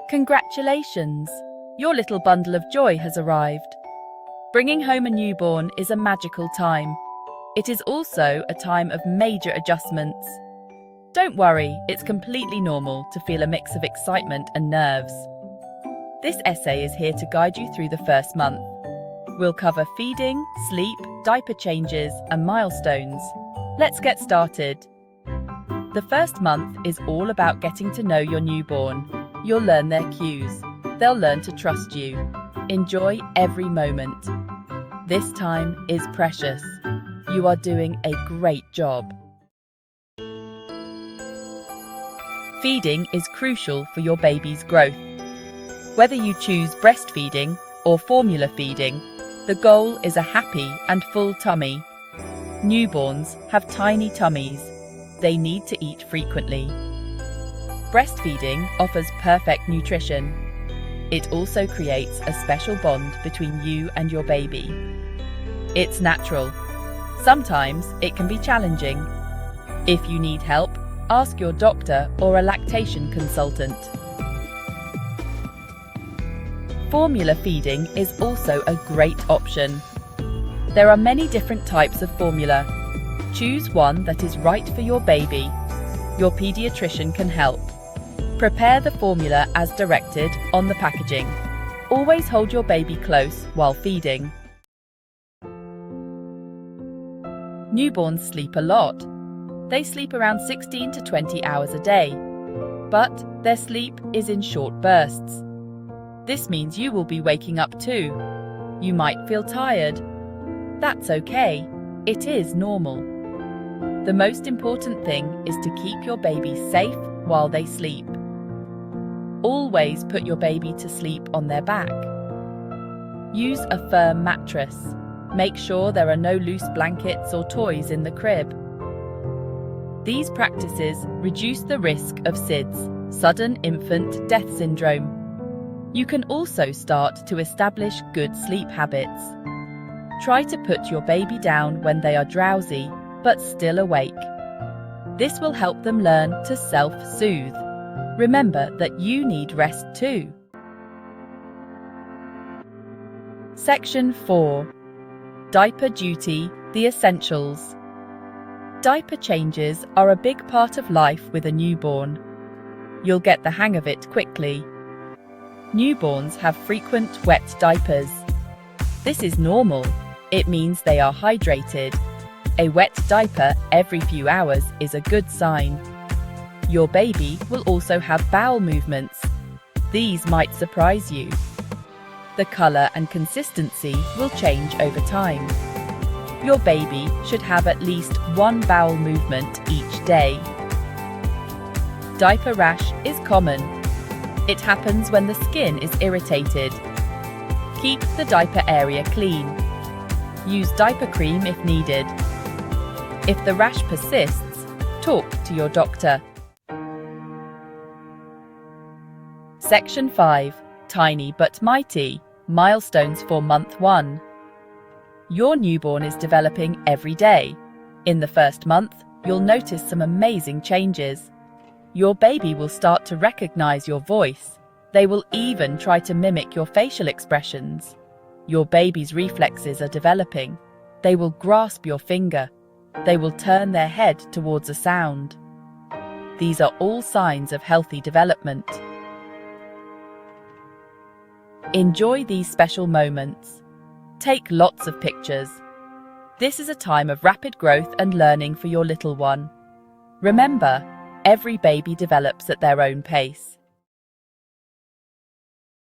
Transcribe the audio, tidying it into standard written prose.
Congratulations! Your little bundle of joy has arrived. Bringing home a newborn is a magical time. It is also a time of major adjustments. Don't worry, it's completely normal to feel a mix of excitement and nerves. This essay is here to guide you through the first month. We'll cover feeding, sleep, diaper changes, and milestones. Let's get started. The first month is all about getting to know your newborn. You'll learn their cues. They'll learn to trust you. Enjoy every moment. This time is precious. You are doing a great job. Feeding is crucial for your baby's growth. Whether you choose breastfeeding or formula feeding, the goal is a happy and full tummy. Newborns have tiny tummies. They need to eat frequently. Breastfeeding offers perfect nutrition. It also creates a special bond between you and your baby. It's natural. Sometimes it can be challenging. If you need help, ask your doctor or a lactation consultant. Formula feeding is also a great option. There are many different types of formula. Choose one that is right for your baby. Your pediatrician can help. Prepare the formula as directed on the packaging. Always hold your baby close while feeding. Newborns sleep a lot. They sleep around 16 to 20 hours a day, but their sleep is in short bursts. This means you will be waking up too. You might feel tired. That's okay. It is normal. The most important thing is to keep your baby safe while they sleep. Always put your baby to sleep on their back. Use a firm mattress. Make sure there are no loose blankets or toys in the crib. These practices reduce the risk of SIDS, sudden infant death syndrome. You can also start to establish good sleep habits. Try to put your baby down when they are drowsy but still awake. This will help them learn to self-soothe. Remember that you need rest too. Section 4. Diaper Duty, the Essentials. Diaper changes are a big part of life with a newborn. You'll get the hang of it quickly. Newborns have frequent wet diapers. This is normal. It means they are hydrated. A wet diaper every few hours is a good sign. Your baby will also have bowel movements. These might surprise you. The color and consistency will change over time. Your baby should have at least one bowel movement each day. Diaper rash is common. It happens when the skin is irritated. Keep the diaper area clean. Use diaper cream if needed. If the rash persists, talk to your doctor. Section 5. Tiny but mighty. Milestones for month 1. Your newborn is developing every day. In the first month, you'll notice some amazing changes. Your baby will start to recognize your voice. They will even try to mimic your facial expressions. Your baby's reflexes are developing. They will grasp your finger. They will turn their head towards a sound. These are all signs of healthy development. Enjoy these special moments. Take lots of pictures. This is a time of rapid growth and learning for your little one. Remember, every baby develops at their own pace.